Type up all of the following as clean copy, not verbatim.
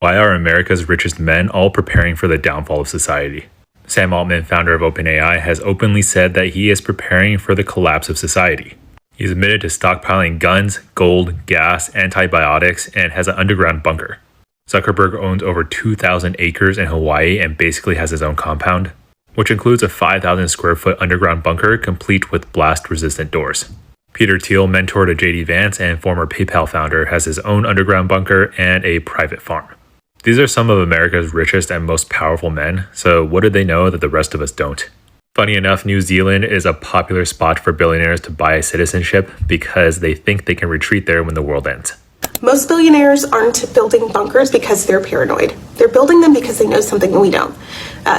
Why are America's richest men all preparing for the downfall of society? Sam Altman, founder of OpenAI, has openly said that he is preparing for the collapse of society. He's admitted to stockpiling guns, gold, gas, antibiotics, and has an underground bunker. Zuckerberg owns over 2,000 acres in Hawaii and basically has his own compound, which includes a 5,000 square foot underground bunker complete with blast-resistant doors. Peter Thiel, mentor to JD Vance and former PayPal founder, has his own underground bunker and a private farm. These are some of America's richest and most powerful men, so what do they know that the rest of us don't? Funny enough, New Zealand is a popular spot for billionaires to buy citizenship because they think they can retreat there when the world ends. Most billionaires aren't building bunkers because they're paranoid. They're building them because they know something we don't.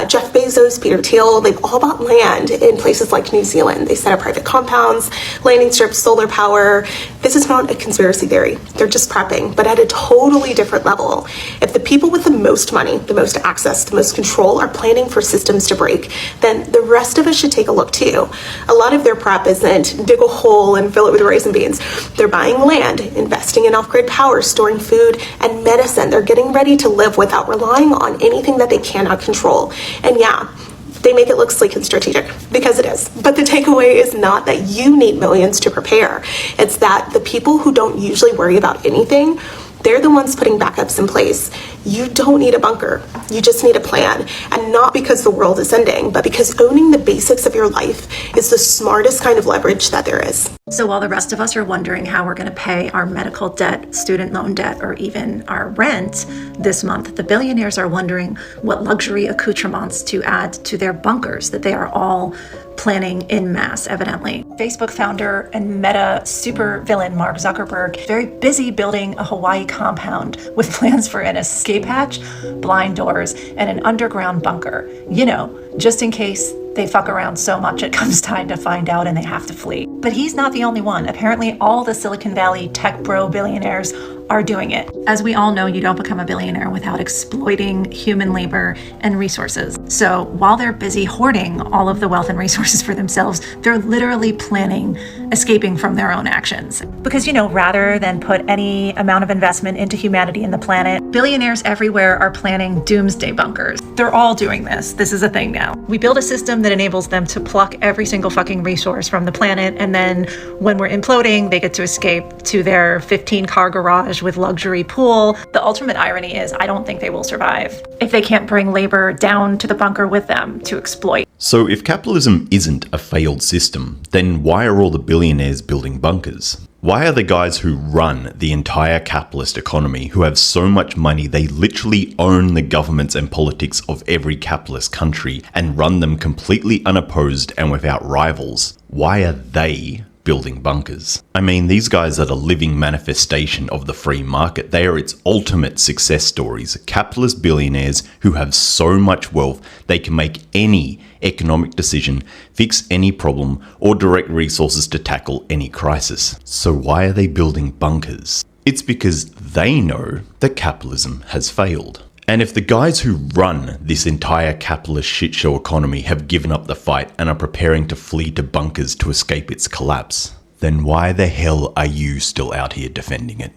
Jeff Bezos, Peter Thiel, they've all bought land in places like New Zealand. They set up private compounds, landing strips, solar power. This is not a conspiracy theory. They're just prepping, but at a totally different level. If the people with the most money, the most access, the most control are planning for systems to break, then the rest of us should take a look too. A lot of their prep isn't dig a hole and fill it with raisin beans. They're buying land, investing in off-grid power, storing food and medicine. They're getting ready to live without relying on anything that they cannot control. And yeah, they make it look sleek and strategic, because it is. But the takeaway is not that you need millions to prepare. It's that the people who don't usually worry about anything, they're the ones putting backups in place. You don't need a bunker. You just need a plan. And not because the world is ending, but because owning the basics of your life is the smartest kind of leverage that there is. So while the rest of us are wondering how we're going to pay our medical debt, student loan debt, or even our rent this month, the billionaires are wondering what luxury accoutrements to add to their bunkers that they are all planning en masse, evidently. Facebook founder and Meta supervillain Mark Zuckerberg, very busy building a Hawaii compound with plans for an escape hatch, blind doors, and an underground bunker. You know, just in case they fuck around so much it comes time to find out and they have to flee. But he's not the only one. Apparently all the Silicon Valley tech bro billionaires are doing it. As we all know, you don't become a billionaire without exploiting human labor and resources. So while they're busy hoarding all of the wealth and resources for themselves, they're literally planning escaping from their own actions. Because, you know, rather than put any amount of investment into humanity and the planet, billionaires everywhere are planning doomsday bunkers. They're all doing this. This is a thing now. We build a system that enables them to pluck every single fucking resource from the planet, and then when we're imploding, they get to escape to their 15-car garage with luxury pool. The ultimate irony is I don't think they will survive if they can't bring labor down to the bunker with them to exploit. So if capitalism isn't a failed system, then why are all the billionaires building bunkers? Why are the guys who run the entire capitalist economy, who have so much money they literally own the governments and politics of every capitalist country and run them completely unopposed and without rivals, why are they building bunkers? I mean, these guys are the living manifestation of the free market. They are its ultimate success stories. Capitalist billionaires who have so much wealth they can make any economic decision, fix any problem, or direct resources to tackle any crisis. So why are they building bunkers? It's because they know that capitalism has failed. And if the guys who run this entire capitalist shitshow economy have given up the fight and are preparing to flee to bunkers to escape its collapse, then why the hell are you still out here defending it?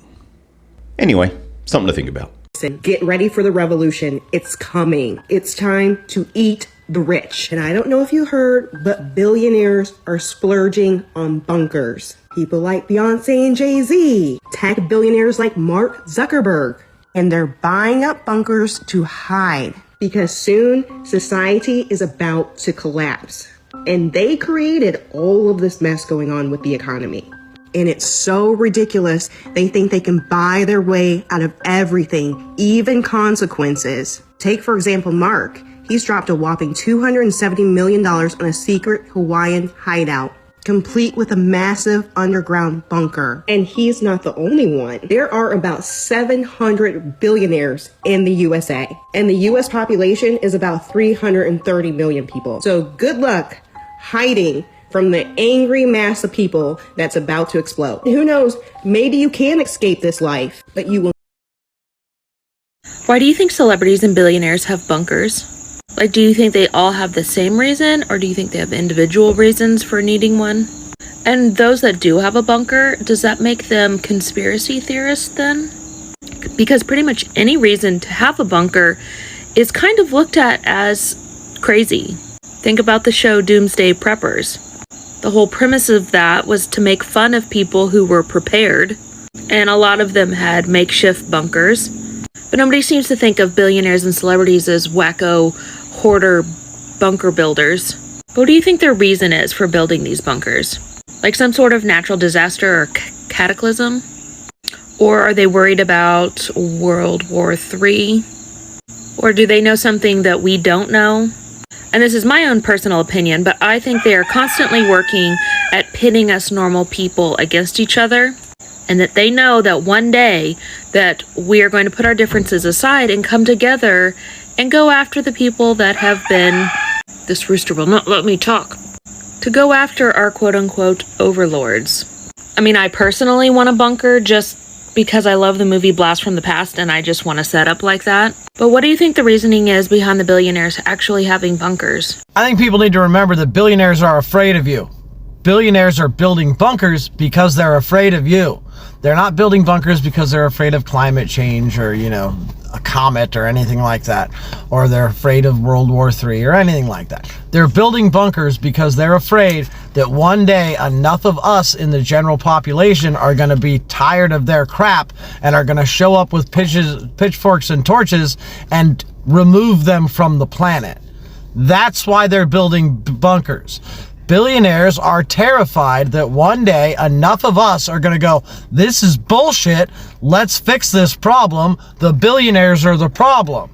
Anyway, something to think about. Get ready for the revolution. It's coming. It's time to eat the rich. And I don't know if you heard, but billionaires are splurging on bunkers. People like Beyonce and Jay-Z, tech billionaires like Mark Zuckerberg. And they're buying up bunkers to hide because soon society is about to collapse. And they created all of this mess going on with the economy. And it's so ridiculous. They think they can buy their way out of everything, even consequences. Take, for example, Mark. He's dropped a whopping $270 million on a secret Hawaiian hideout, complete with a massive underground bunker. And he's not the only one. There are about 700 billionaires in the USA, and the US population is about 330 million people. So good luck hiding from the angry mass of people that's about to explode. Who knows, maybe you can escape this life, but you will. Why do you think celebrities and billionaires have bunkers? Like, do you think they all have the same reason, or do you think they have individual reasons for needing one? And those that do have a bunker, does that make them conspiracy theorists then? because pretty much any reason to have a bunker is kind of looked at as crazy. Think about the show Doomsday Preppers. The whole premise of that was to make fun of people who were prepared, and a lot of them had makeshift bunkers. But nobody seems to think of billionaires and celebrities as wacko hoarder bunker builders. What do you think their reason is for building these bunkers? Like some sort of natural disaster or cataclysm? Or are they worried about World War III? Or do they know something that we don't know? And this is my own personal opinion, but I think they are constantly working at pitting us normal people against each other, and that they know that one day that we are going to put our differences aside and come together and go after the people that have been, this rooster will not let me talk, to go after our quote-unquote overlords. I mean, I personally want a bunker just because I love the movie Blast from the Past and I just want to set up like that. But what do you think the reasoning is behind the billionaires actually having bunkers? I think people need to remember that billionaires are afraid of you. Billionaires are building bunkers because they're afraid of you. They're not building bunkers because they're afraid of climate change or, a comet or anything like that. Or they're afraid of World War III or anything like that. They're building bunkers because they're afraid that one day enough of us in the general population are going to be tired of their crap and are going to show up with pitchforks and torches and remove them from the planet. That's why they're building bunkers. Billionaires are terrified that one day enough of us are going to go, this is bullshit, let's fix this problem, the billionaires are the problem.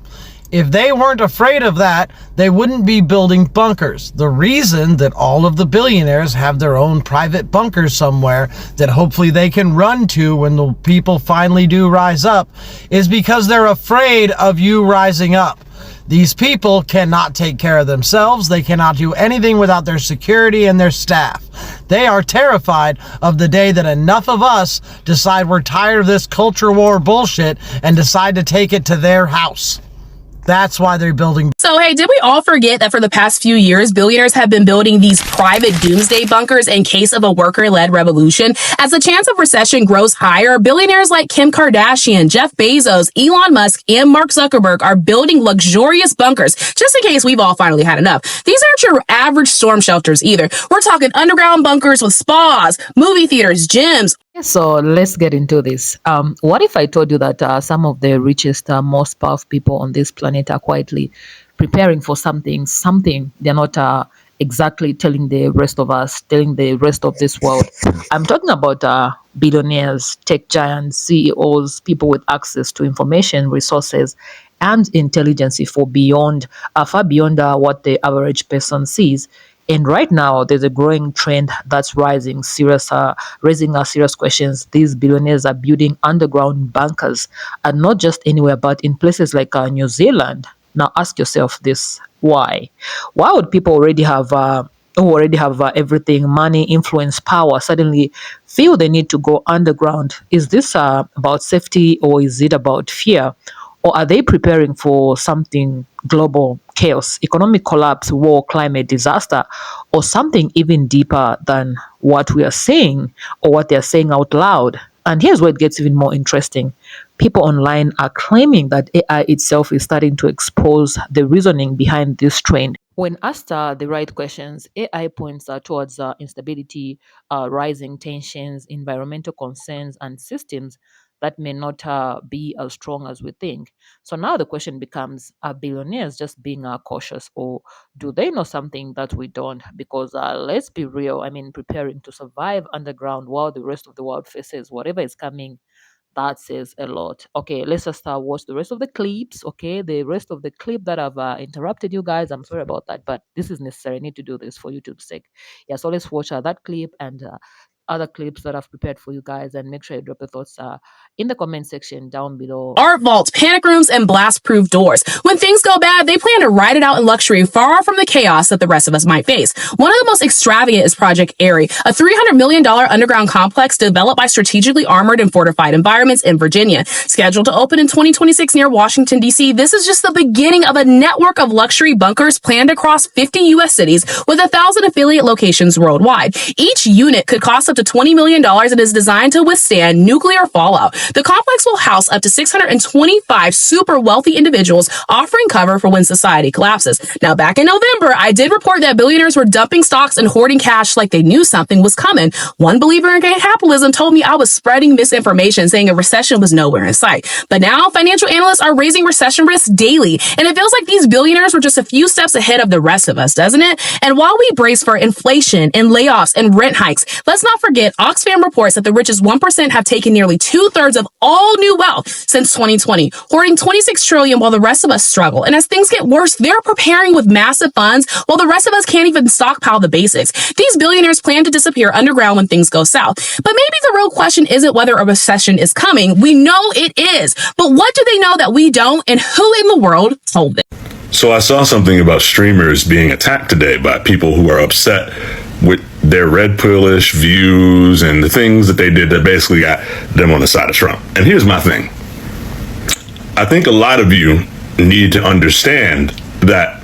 If they weren't afraid of that, they wouldn't be building bunkers. The reason that all of the billionaires have their own private bunkers somewhere that hopefully they can run to when the people finally do rise up is because they're afraid of you rising up. These people cannot take care of themselves. They cannot do anything without their security and their staff. They are terrified of the day that enough of us decide we're tired of this culture war bullshit and decide to take it to their house. That's why they're building. So, hey, did we all forget that for the past few years, billionaires have been building these private doomsday bunkers in case of a worker-led revolution? As the chance of recession grows higher, billionaires like Kim Kardashian, Jeff Bezos, Elon Musk, and Mark Zuckerberg are building luxurious bunkers just in case we've all finally had enough. These aren't your average storm shelters either. We're talking underground bunkers with spas, movie theaters, gyms. So let's get into this. What if I told you that some of the richest, most powerful people on this planet are quietly preparing for something they're not exactly telling the rest of us, telling the rest of this world. I'm talking about billionaires, tech giants, CEOs, people with access to information, resources, and intelligence for far beyond what the average person sees. And right now, there's a growing trend that's raising serious questions. These billionaires are building underground bunkers, and not just anywhere, but in places like New Zealand. Now, ask yourself this: why? Why would people who already have everything, money, influence, power, suddenly feel the need to go underground? Is this about safety, or is it about fear? Or are they preparing for something global chaos, economic collapse, war, climate disaster, or something even deeper than what we are saying or what they are saying out loud? And here's where it gets even more interesting. People online are claiming that AI itself is starting to expose the reasoning behind this trend. When asked the right questions, AI points towards instability, rising tensions, environmental concerns, and systems that may not be as strong as we think. So now the question becomes, are billionaires just being cautious, or do they know something that we don't? Because let's be real, preparing to survive underground while the rest of the world faces whatever is coming, that says a lot. Okay, let's just watch the rest of the clips. Okay, the rest of the clip that I've interrupted you guys. I'm sorry about that, but this is necessary. I need to do this for YouTube's sake. Yeah, so let's watch that clip and other clips that I've prepared for you guys, and make sure you drop your thoughts in the comment section down below. Art vaults, panic rooms, and blast-proof doors. When things go bad, they plan to ride it out in luxury, far from the chaos that the rest of us might face. One of the most extravagant is Project Airy, a $300 million underground complex developed by strategically armored and fortified environments in Virginia. Scheduled to open in 2026 near Washington, D.C., this is just the beginning of a network of luxury bunkers planned across 50 U.S. cities with 1,000 affiliate locations worldwide. Each unit could cost up to to $20 million and is designed to withstand nuclear fallout. The complex will house up to 625 super wealthy individuals, offering cover for when society collapses. Now, back in November, I did report that billionaires were dumping stocks and hoarding cash like they knew something was coming. One believer in capitalism told me I was spreading misinformation, saying a recession was nowhere in sight. But now financial analysts are raising recession risks daily, and it feels like these billionaires were just a few steps ahead of the rest of us, doesn't it? And while we brace for inflation and layoffs and rent hikes, let's not forget Oxfam reports that the richest 1% have taken nearly 2/3 of all new wealth since 2020, hoarding 26 trillion while the rest of us struggle. And as things get worse, they're preparing with massive funds while the rest of us can't even stockpile the basics. These billionaires plan to disappear underground when things go south. But maybe the real question isn't whether a recession is coming. We know it is. But what do they know that we don't, and who in the world told them? So I saw something about streamers being attacked today by people who are upset with their red pillish views and the things that they did that basically got them on the side of Trump. And here's my thing. I think a lot of you need to understand that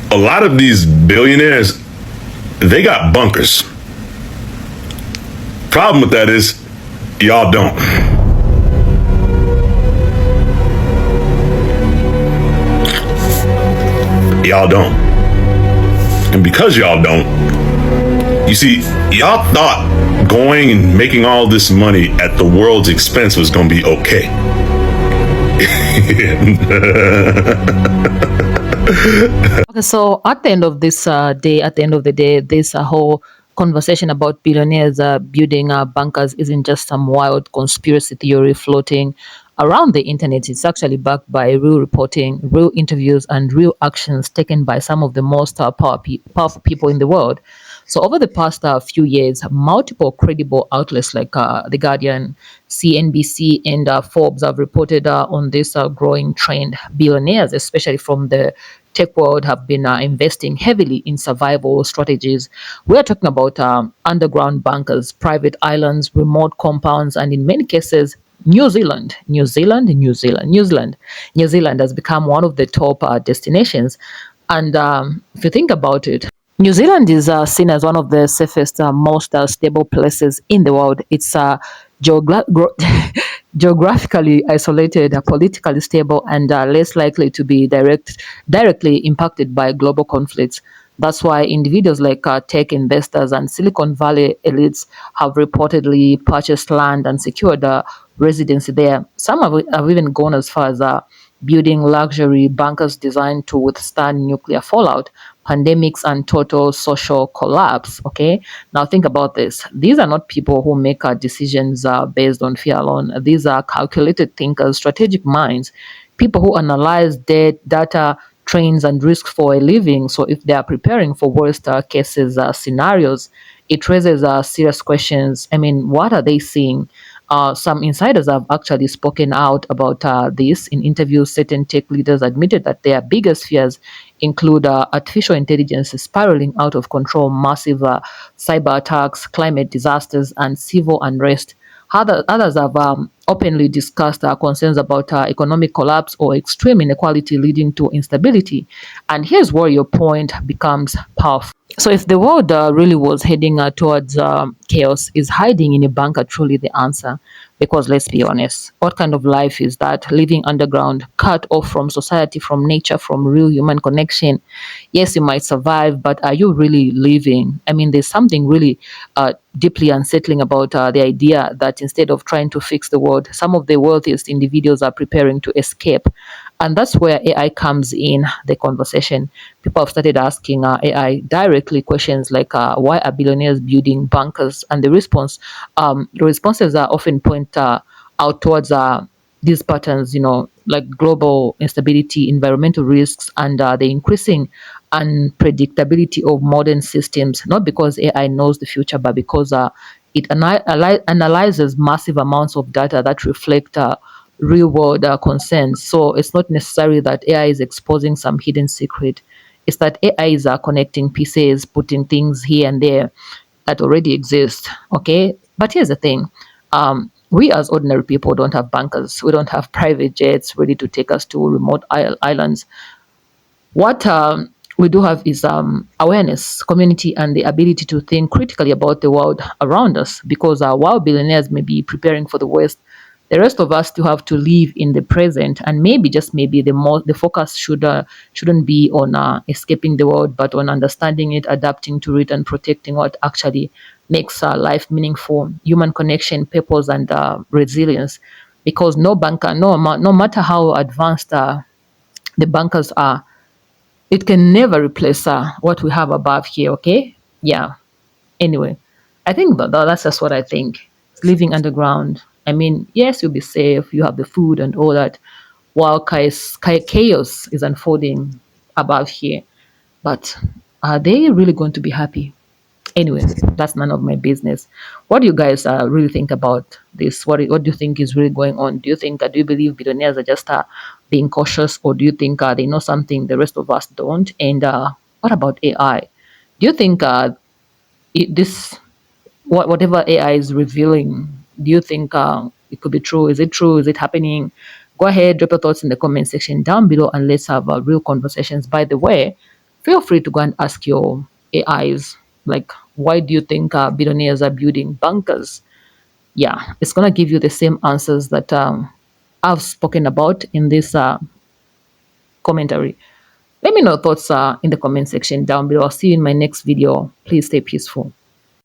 a lot of these billionaires, they got bunkers. Problem with that is y'all don't. Y'all don't. And because y'all don't, you see, y'all thought going and making all this money at the world's expense was going to be okay. Okay, so at the end of this day, this whole conversation about billionaires building bunkers isn't just some wild conspiracy theory floating around the internet. It's actually backed by real reporting, real interviews, and real actions taken by some of the most powerful people in the world. So over the past few years, multiple credible outlets like The Guardian, CNBC, and Forbes have reported on this growing trend. Billionaires, especially from the tech world, have been investing heavily in survival strategies. We are talking about underground bunkers, private islands, remote compounds, and in many cases, New Zealand has become one of the top destinations. And if you think about it, New Zealand is seen as one of the safest, most stable places in the world. It's geographically isolated, politically stable, and less likely to be directly impacted by global conflicts. That's why individuals like tech investors and Silicon Valley elites have reportedly purchased land and secured residency there. Some have even gone as far as building luxury bunkers designed to withstand nuclear fallout, pandemics, and total social collapse. Okay, now think about this. These are not people who make decisions based on fear alone. These are calculated thinkers, strategic minds, people who analyze data, trends, and risks for a living. So if they are preparing for worst cases scenarios, it raises serious questions. I mean, what are they seeing? Some insiders have actually spoken out about this in interviews. Certain tech leaders admitted that their biggest fears include artificial intelligence spiraling out of control, massive cyber attacks, climate disasters, and civil unrest. Others have openly discussed concerns about economic collapse or extreme inequality leading to instability. And here's where your point becomes powerful. So if the world really was heading towards chaos, is hiding in a bunker truly the answer? Because let's be honest, what kind of life is that? Living underground, cut off from society, from nature, from real human connection. Yes, you might survive, but are you really living? I mean, there's something really deeply unsettling about the idea that instead of trying to fix the world, some of the wealthiest individuals are preparing to escape. And that's where AI comes in the conversation. People have started asking AI directly questions like, why are billionaires building bunkers? And the responses are often point out towards these patterns, like global instability, environmental risks, and the increasing unpredictability of modern systems, not because AI knows the future, but because it analyzes massive amounts of data that reflect real world concerns. So it's not necessarily that AI is exposing some hidden secret. It's that AI is connecting pieces, putting things here and there that already exist. Okay, but here's the thing. We as ordinary people don't have bunkers. We don't have private jets ready to take us to remote islands. What we do have is awareness, community, and the ability to think critically about the world around us. Because while billionaires may be preparing for the West, the rest of us still have to live in the present, and maybe just maybe the focus shouldn't be on escaping the world, but on understanding it, adapting to it, and protecting what actually makes life meaningful: human connection, purpose, and resilience. Because no banker, no matter how advanced the bankers are, it can never replace what we have above here. Okay, yeah. Anyway, I think that's just what I think. Living underground, I mean, yes, you'll be safe, you have the food and all that, while chaos is unfolding above here. But are they really going to be happy? Anyway, that's none of my business. What do you guys really think about this? What do you think is really going on? Do you believe billionaires are just being cautious, or do you think they know something the rest of us don't? And what about AI? Do you think this whatever AI is revealing, do you think it could be true? Is it true? Is it happening? Go ahead, drop your thoughts in the comment section down below, and let's have real conversations. By the way, feel free to go and ask your AIs, like, why do you think billionaires are building bunkers? Yeah, it's gonna give you the same answers that I've spoken about in this commentary. Let me know thoughts in the comment section down below. I'll see you in my next video. Please stay peaceful.